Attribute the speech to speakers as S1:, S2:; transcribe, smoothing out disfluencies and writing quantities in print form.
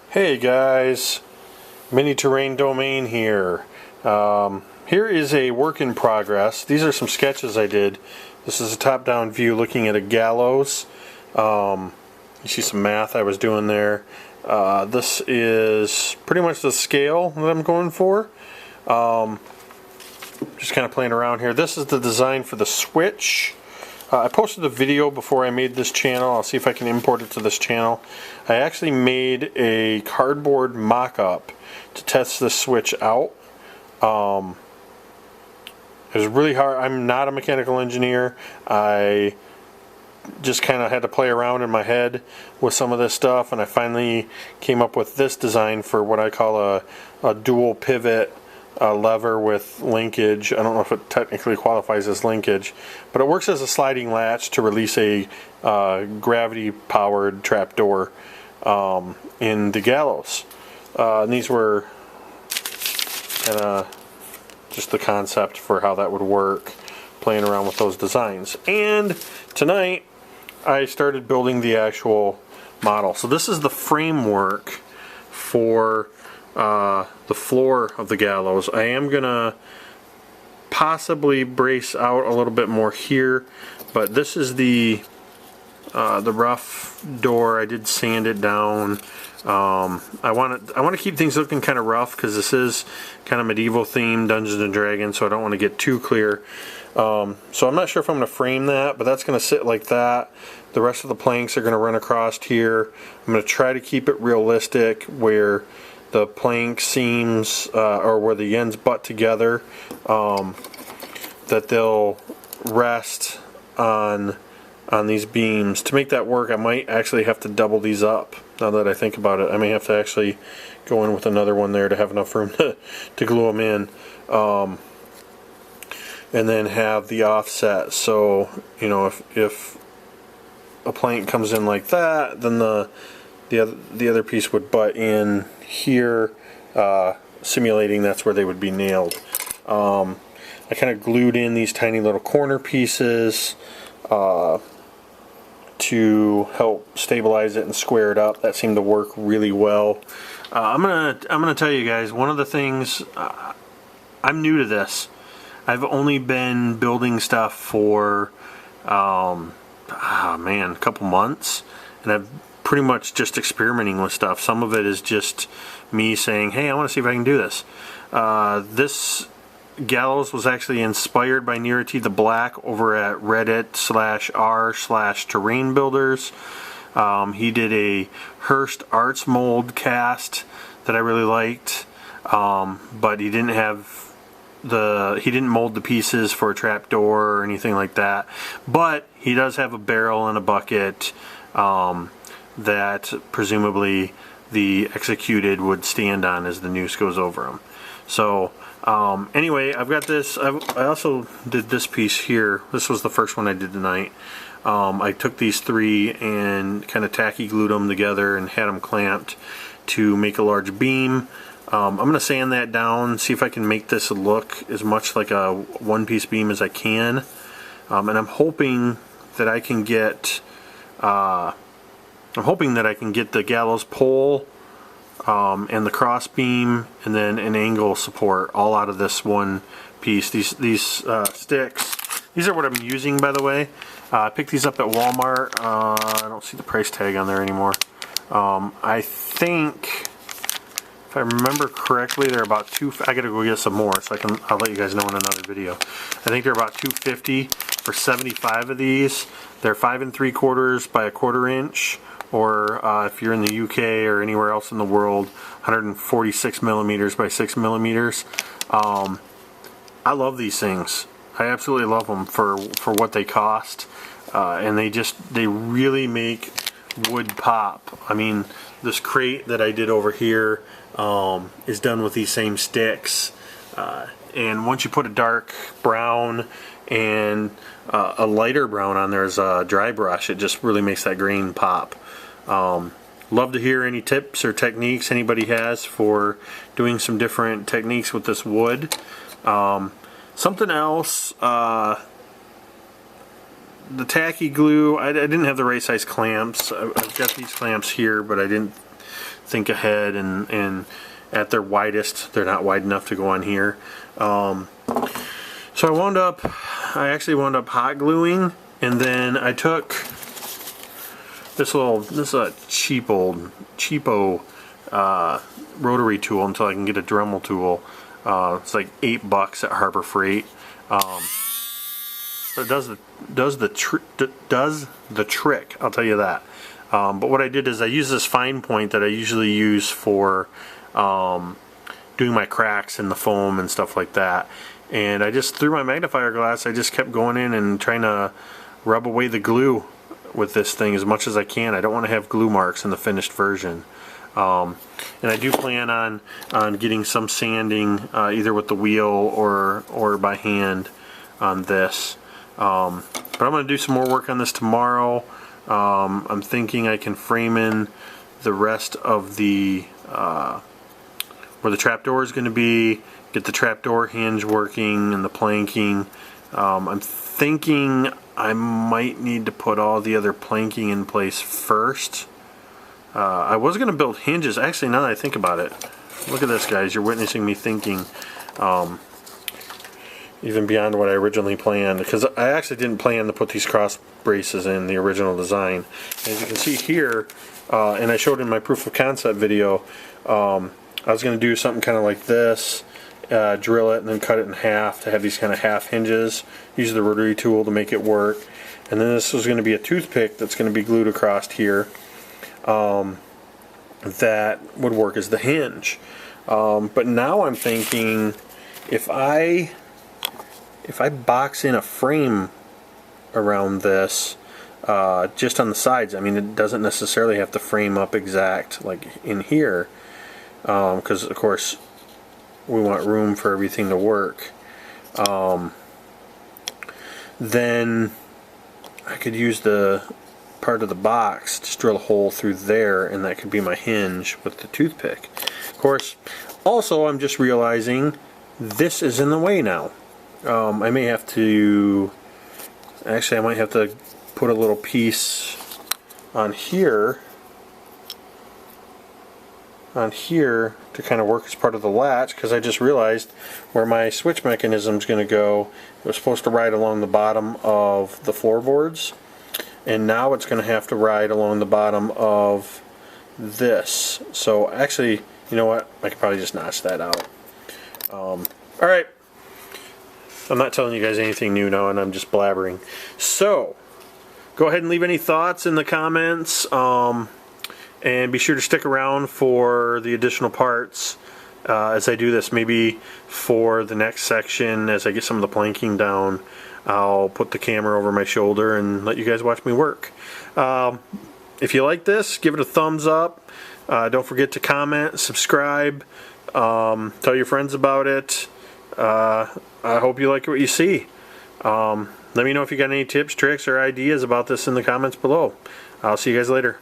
S1: Hey guys, Mini Terrain Domain here. Here is a work in progress. These are some sketches I did. This is a top-down view looking at a gallows. You see some math I was doing there. This is pretty much the scale that I'm going for. Just kind of playing around here. This is the design for the switch. I posted a video before I made this channel. I'll see if I can import it to this channel. I actually made a cardboard mock-up to test this switch out. It was really hard. I'm not a mechanical engineer. I just kind of had to play around in my head with some of this stuff, and I finally came up with this design for what I call a dual pivot lever with linkage. I don't know if it technically qualifies as linkage, but it works as a sliding latch to release a gravity-powered trapdoor in the gallows. And these were kind of just the concept for how that would work, playing around with those designs. And tonight I started building the actual model. So this is the framework for the floor of the gallows. I am gonna possibly brace out a little bit more here, but this is the rough door. I did sand it down. I want to keep things looking kind of rough because this is kind of medieval themed, Dungeons and Dragons, so I don't want to get too clear. So I'm not sure if I'm going to frame that, but that's going to sit like that. The rest of the planks are going to run across here. I'm going to try to keep it realistic where the plank seams or where the ends butt together, that they'll rest on these beams. To make that work, I might actually have to double these up. Now that I think about it, I may have to actually go in with another one there to have enough room to glue them in, and then have the offset. So you know, if a plank comes in like that, then the other piece would butt in here, simulating that's where they would be nailed. I kind of glued in these tiny little corner pieces to help stabilize it and square it up. That seemed to work really well. I'm gonna tell you guys, one of the things, I'm new to this. I've only been building stuff for a couple months, and I've pretty much just experimenting with stuff. Some of it is just me saying, hey, I want to see if I can do this. This gallows was actually inspired by Nearity the Black over at Reddit/r/terrain builders. He did a Hearst Arts mold cast that I really liked, but he didn't mold the pieces for a trapdoor or anything like that. But he does have a barrel and a bucket that presumably the executed would stand on as the noose goes over them. So anyway, I've got this. I also did this piece here. This was the first one I did tonight. I took these three and kind of tacky glued them together and had them clamped to make a large beam. I'm going to sand that down, see if I can make this look as much like a one-piece beam as I can. And I'm hoping that I can get the gallows pole and the cross beam and then an angle support all out of this one piece. These sticks, these are what I'm using, by the way. I picked these up at Walmart. I don't see the price tag on there anymore. I think, if I remember correctly, they're about I gotta go get some more, so I'll let you guys know in another video. I think they're about $2.50 for 75 of these. They're 5 3/4 by 1/4 inch, or if you're in the UK or anywhere else in the world, 146 millimeters by 6 millimeters. I love these things. I absolutely love them for what they cost, and they really make wood pop. I mean, this crate that I did over here is done with these same sticks, and once you put a dark brown and a lighter brown on there as a dry brush, it just really makes that grain pop. Love to hear any tips or techniques anybody has for doing some different techniques with this wood. Something else, the tacky glue, I didn't have the right size clamps. I've got these clamps here, but I didn't think ahead, and at their widest, they're not wide enough to go on here. So I actually wound up hot gluing, and then I took this is a cheapo rotary tool until I can get a Dremel tool. It's like $8 at Harbor Freight. So it does the trick, I'll tell you that. But what I did is I used this fine point that I usually use for doing my cracks in the foam and stuff like that. And I just, through my magnifier glass, I just kept going in and trying to rub away the glue with this thing as much as I can. I don't want to have glue marks in the finished version. And I do plan on getting some sanding either with the wheel or by hand on this. But I'm going to do some more work on this tomorrow. I'm thinking I can frame in the rest of the where the trapdoor is going to be, get the trapdoor hinge working and the planking. I'm thinking I might need to put all the other planking in place first. I was going to build hinges. Actually, now that I think about it, look at this, guys. You're witnessing me thinking even beyond what I originally planned, because I actually didn't plan to put these cross braces in the original design. As you can see here, and I showed in my proof of concept video, I was going to do something kind of like this, drill it and then cut it in half to have these kind of half hinges, use the rotary tool to make it work, and then this was going to be a toothpick that's going to be glued across here that would work as the hinge. But now I'm thinking if I box in a frame around this just on the sides, I mean, it doesn't necessarily have to frame up exact like in here, because of course we want room for everything to work. Then I could use the part of the box, just drill a hole through there, and that could be my hinge with the toothpick. Of course, also I'm just realizing this is in the way now. I may have to, actually I might have to put a little piece on here to kind of work as part of the latch, because I just realized where my switch mechanism is going to go. It was supposed to ride along the bottom of the floorboards, and now it's going to have to ride along the bottom of this. So actually, you know what, I could probably just notch that out. Alright, I'm not telling you guys anything new now, and I'm just blabbering. So go ahead and leave any thoughts in the comments, and be sure to stick around for the additional parts as I do this. Maybe for the next section, as I get some of the planking down, I'll put the camera over my shoulder and let you guys watch me work. If you like this, give it a thumbs up. Don't forget to comment, subscribe, tell your friends about it. I hope you like what you see. Let me know if you got any tips, tricks, or ideas about this in the comments below. I'll see you guys later.